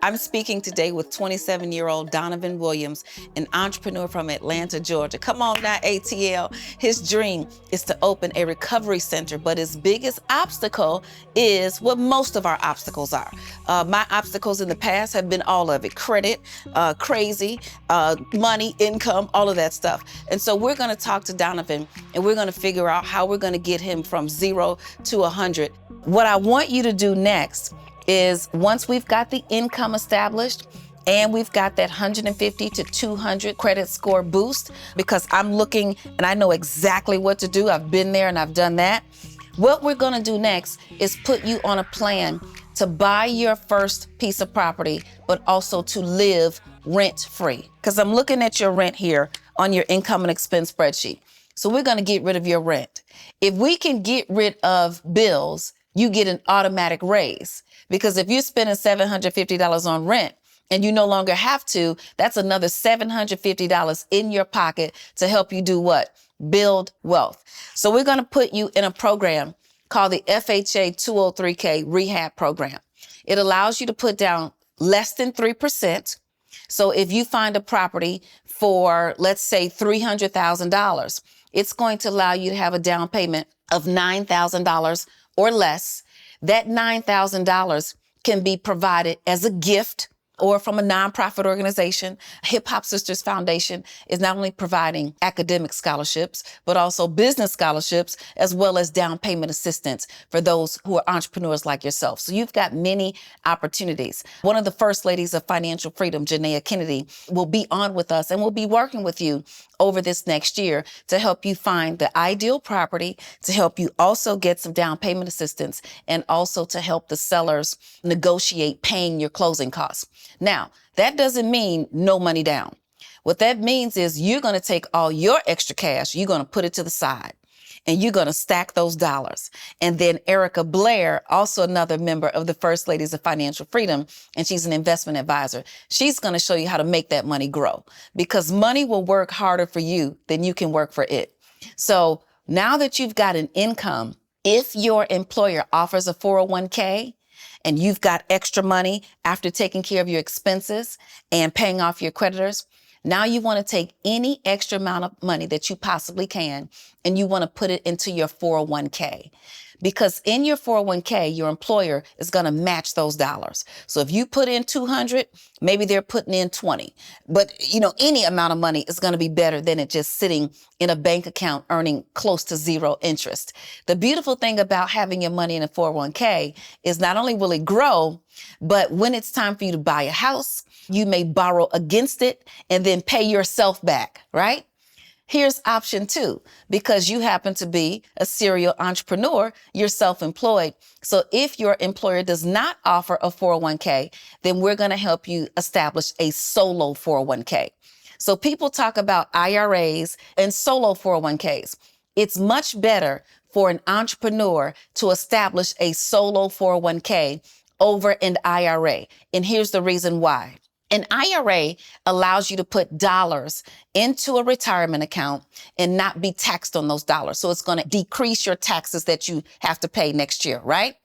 I'm speaking today with 27-year-old Donovan Williams, an entrepreneur from Atlanta, Georgia. Come on now, ATL. His dream is to open a recovery center, but his biggest obstacle is what most of our obstacles are. My obstacles in the past have been all of it: credit, crazy, money, income, all of that stuff. And so we're going to talk to Donovan, and we're going to figure out how we're going to get him from 0 to 100. What I want you to do next is, once we've got the income established and we've got that 150 to 200 credit score boost, because I'm looking and I know exactly what to do. I've been there and I've done that. What we're gonna do next is put you on a plan to buy your first piece of property, but also to live rent-free. Because I'm looking at your rent here on your income and expense spreadsheet. So we're gonna get rid of your rent. If we can get rid of bills, you get an automatic raise. Because if you're spending $750 on rent and you no longer have to, that's another $750 in your pocket to help you do what? Build wealth. So we're going to put you in a program called the FHA 203K Rehab Program. It allows you to put down less than 3%. So if you find a property for, let's say, $300,000, it's going to allow you to have a down payment of $9,000 or less. That $9,000 can be provided as a gift or from a nonprofit organization. Hip Hop Sisters Foundation is not only providing academic scholarships, but also business scholarships, as well as down payment assistance for those who are entrepreneurs like yourself. So you've got many opportunities. One of the first ladies of financial freedom, Janaea Kennedy, will be on with us and will be working with you over this next year to help you find the ideal property, to help you also get some down payment assistance, and also to help the sellers negotiate paying your closing costs. Now, that doesn't mean no money down. What that means is you're going to take all your extra cash, you're going to put it to the side, and you're going to stack those dollars. And then Erica Blair, also another member of the First Ladies of Financial Freedom, and she's an investment advisor. She's going to show you how to make that money grow, because money will work harder for you than you can work for it. So now that you've got an income, if your employer offers a 401k, and you've got extra money after taking care of your expenses and paying off your creditors, now you want to take any extra amount of money that you possibly can, and you want to put it into your 401k. Because in your 401k, your employer is going to match those dollars. So if you put in 200, maybe they're putting in 20. But, any amount of money is going to be better than it just sitting in a bank account earning close to zero interest. The beautiful thing about having your money in a 401k is not only will it grow, but when it's time for you to buy a house, you may borrow against it and then pay yourself back, right? Here's option 2, because you happen to be a serial entrepreneur, you're self-employed. So if your employer does not offer a 401k, then we're going to help you establish a solo 401k. So people talk about IRAs and solo 401ks. It's much better for an entrepreneur to establish a solo 401k over an IRA. And here's the reason why. An IRA allows you to put dollars into a retirement account and not be taxed on those dollars. So it's going to decrease your taxes that you have to pay next year, right?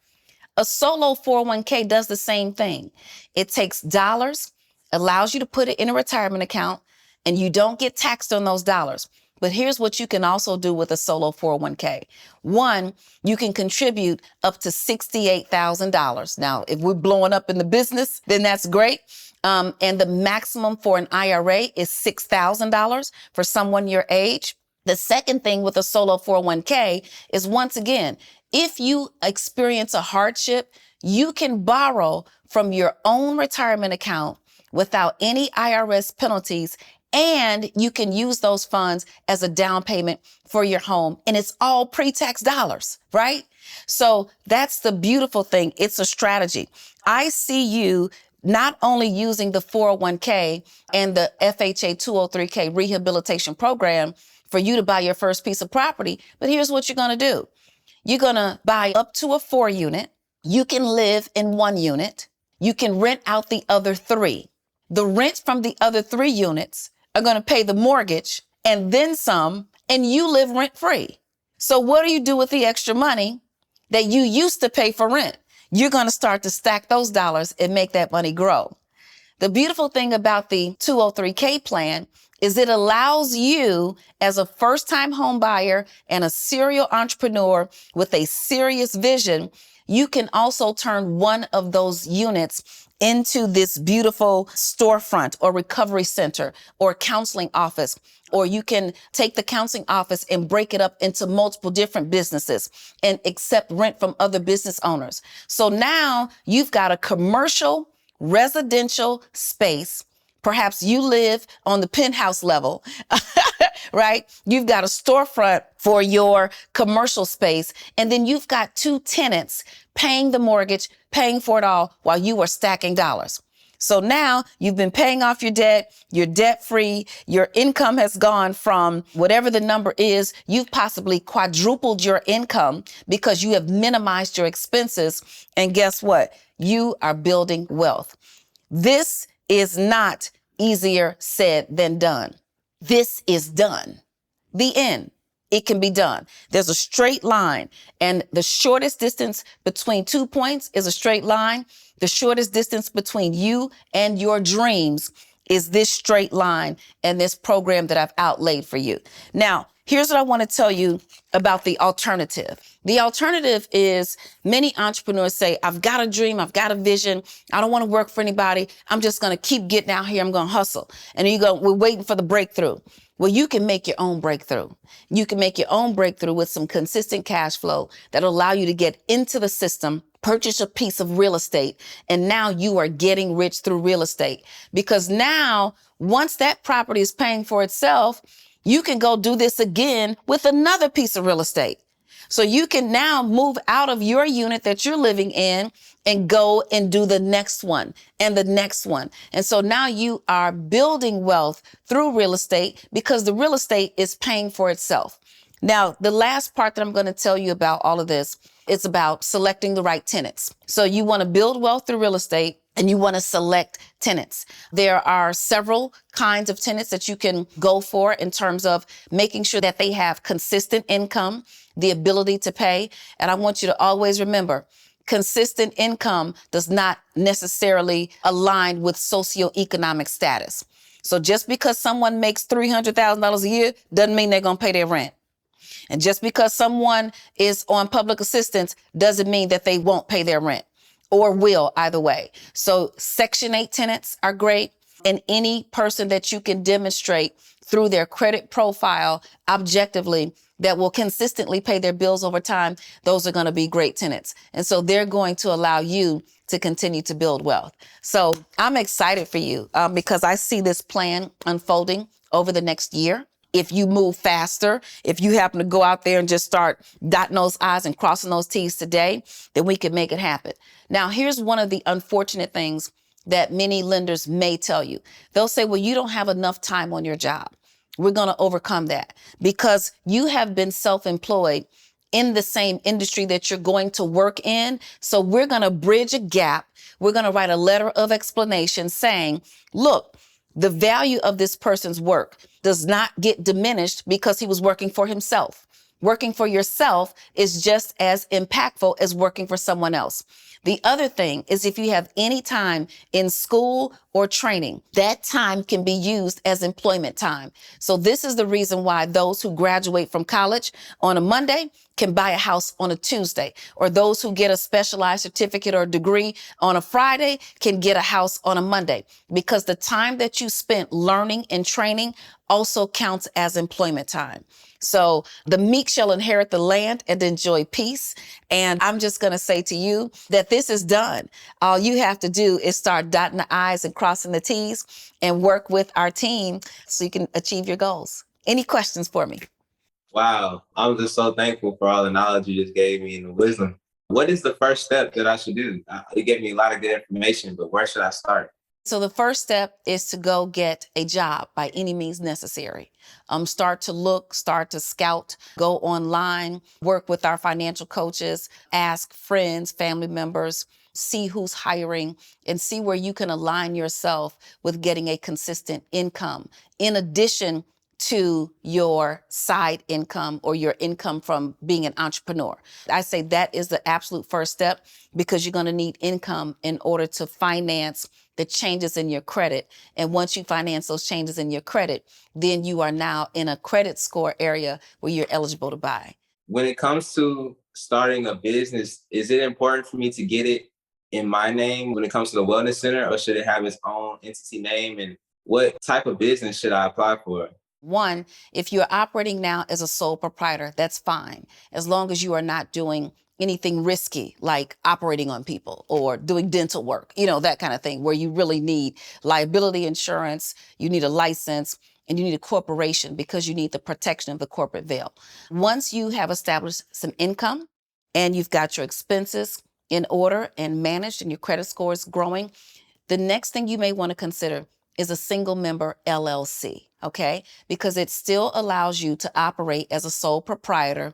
A solo 401k does the same thing. It takes dollars, allows you to put it in a retirement account, and you don't get taxed on those dollars. But here's what you can also do with a solo 401k. One, you can contribute up to $68,000. Now, if we're blowing up in the business, then that's great. And the maximum for an IRA is $6,000 for someone your age. The second thing with a solo 401k is, once again, if you experience a hardship, you can borrow from your own retirement account without any IRS penalties, and you can use those funds as a down payment for your home. And it's all pre-tax dollars, right? So that's the beautiful thing. It's a strategy. I see you not only using the 401k and the FHA 203k rehabilitation program for you to buy your first piece of property, but here's what you're going to do. You're going to buy up to a 4 unit. You can live in 1 unit. You can rent out the other 3. The rent from the other 3 units are going to pay the mortgage and then some, and you live rent free. So what do you do with the extra money that you used to pay for rent? You're going to start to stack those dollars and make that money grow. The beautiful thing about the 203K plan is it allows you as a first-time home buyer and a serial entrepreneur with a serious vision, you can also turn one of those units into this beautiful storefront or recovery center or counseling office. Or you can take the counseling office and break it up into multiple different businesses and accept rent from other business owners. So now you've got a commercial residential space. Perhaps you live on the penthouse level, right? You've got a storefront for your commercial space, and then you've got two tenants paying the mortgage, paying for it all while you are stacking dollars. So now you've been paying off your debt, you're debt free, your income has gone from whatever the number is, you've possibly quadrupled your income because you have minimized your expenses. And guess what? You are building wealth. This is not easier said than done. This is done. The end. It can be done. There's a straight line, and the shortest distance between 2 points is a straight line. The shortest distance between you and your dreams is this straight line and this program that I've outlaid for you. Now, here's what I want to tell you about the alternative. The alternative is many entrepreneurs say, I've got a dream, I've got a vision, I don't want to work for anybody, I'm just going to keep getting out here, I'm going to hustle. And you go, we're waiting for the breakthrough. Well, you can make your own breakthrough. You can make your own breakthrough with some consistent cash flow that'll allow you to get into the system, purchase a piece of real estate, and now you are getting rich through real estate. Because now, once that property is paying for itself, you can go do this again with another piece of real estate. So you can now move out of your unit that you're living in and go and do the next one and the next one. And so now you are building wealth through real estate because the real estate is paying for itself. Now, the last part that I'm going to tell you about all of this is about selecting the right tenants. So you want to build wealth through real estate, and you want to select tenants. There are several kinds of tenants that you can go for in terms of making sure that they have consistent income, the ability to pay. And I want you to always remember, consistent income does not necessarily align with socioeconomic status. So just because someone makes $300,000 a year doesn't mean they're going to pay their rent. And just because someone is on public assistance doesn't mean that they won't pay their rent. Or will, either way. So Section 8 tenants are great. And any person that you can demonstrate through their credit profile objectively that will consistently pay their bills over time, those are going to be great tenants. And so they're going to allow you to continue to build wealth. So I'm excited for you because I see this plan unfolding over the next year. If you move faster, if you happen to go out there and just start dotting those I's and crossing those T's today, then we can make it happen. Now, here's one of the unfortunate things that many lenders may tell you. They'll say, well, you don't have enough time on your job. We're going to overcome that because you have been self-employed in the same industry that you're going to work in. So we're going to bridge a gap. We're going to write a letter of explanation saying, look, the value of this person's work does not get diminished because he was working for himself. Working for yourself is just as impactful as working for someone else. The other thing is if you have any time in school or training, that time can be used as employment time. So this is the reason why those who graduate from college on a Monday can buy a house on a Tuesday, or those who get a specialized certificate or degree on a Friday can get a house on a Monday, because the time that you spent learning and training also counts as employment time. So the meek shall inherit the land and enjoy peace. And I'm just going to say to you that this is done. All you have to do is start dotting the I's and crossing the T's and work with our team so you can achieve your goals. Any questions for me? Wow. I'm just so thankful for all the knowledge you just gave me and the wisdom. What is the first step that I should do? You gave me a lot of good information, but where should I start? So the first step is to go get a job by any means necessary. Start to look, start to scout, go online, work with our financial coaches, ask friends, family members, see who's hiring, and see where you can align yourself with getting a consistent income in addition to your side income or your income from being an entrepreneur. I say that is the absolute first step because you're going to need income in order to finance the changes in your credit. And once you finance those changes in your credit, then you are now in a credit score area where you're eligible to buy. When it comes to starting a business, is it important for me to get it in my name when it comes to the wellness center, or should it have its own entity name? And what type of business should I apply for? One, if you're operating now as a sole proprietor, that's fine, as long as you are not doing anything risky like operating on people or doing dental work, that kind of thing, where you really need liability insurance, you need a license, and you need a corporation because you need the protection of the corporate veil. Once you have established some income and you've got your expenses in order and managed and your credit score is growing, the next thing you may want to consider is a single member LLC, okay? Because it still allows you to operate as a sole proprietor,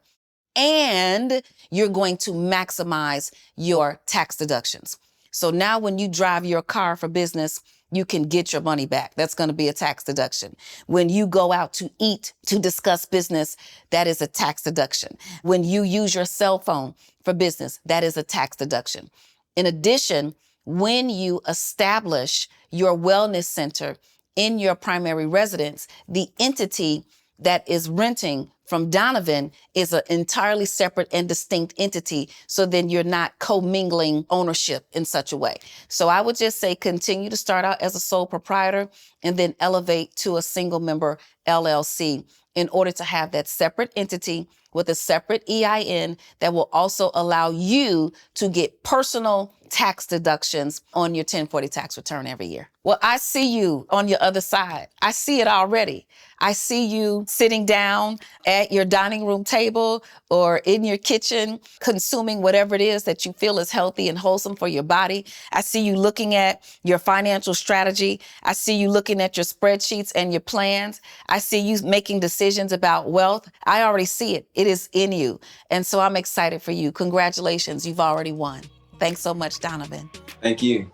and you're going to maximize your tax deductions. So now when you drive your car for business, you can get your money back. That's going to be a tax deduction. When you go out to eat to discuss business, that is a tax deduction. When you use your cell phone for business, that is a tax deduction. In addition, when you establish your wellness center in your primary residence, the entity that is renting from Donovan is an entirely separate and distinct entity. So then you're not commingling ownership in such a way. So I would just say continue to start out as a sole proprietor and then elevate to a single member LLC in order to have that separate entity with a separate EIN that will also allow you to get personal tax deductions on your 1040 tax return every year. Well, I see you on your other side. I see it already. I see you sitting down at your dining room table or in your kitchen, consuming whatever it is that you feel is healthy and wholesome for your body. I see you looking at your financial strategy. I see you looking at your spreadsheets and your plans. I see you making decisions about wealth. I already see it. It is in you. And so I'm excited for you. Congratulations. You've already won. Thanks so much, Donovan. Thank you.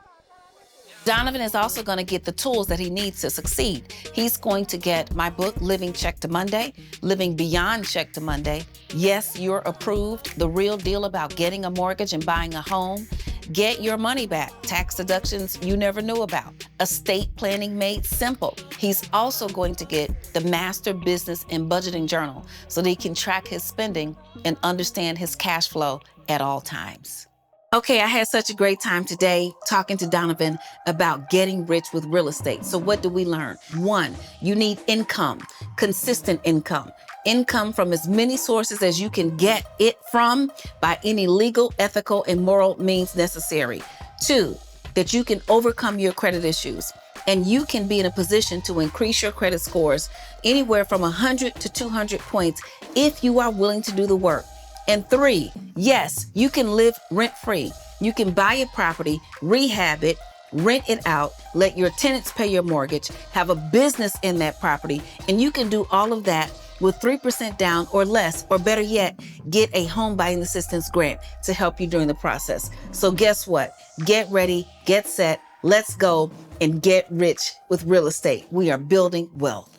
Donovan is also going to get the tools that he needs to succeed. He's going to get my book, Living Check to Monday, Living Beyond Check to Monday. Yes, you're approved. The real deal about getting a mortgage and buying a home. Get your money back. Tax deductions you never knew about. Estate planning made simple. He's also going to get the Master Business and Budgeting Journal so that he can track his spending and understand his cash flow at all times. Okay, I had such a great time today talking to Donovan about getting rich with real estate. So what do we learn? One, you need income, consistent income. Income from as many sources as you can get it from by any legal, ethical, and moral means necessary. Two, that you can overcome your credit issues and you can be in a position to increase your credit scores anywhere from 100 to 200 points if you are willing to do the work. And three, yes, you can live rent-free. You can buy a property, rehab it, rent it out, let your tenants pay your mortgage, have a business in that property, and you can do all of that with 3% down or less, or better yet, get a home buying assistance grant to help you during the process. So guess what? Get ready, get set, let's go, and get rich with real estate. We are building wealth.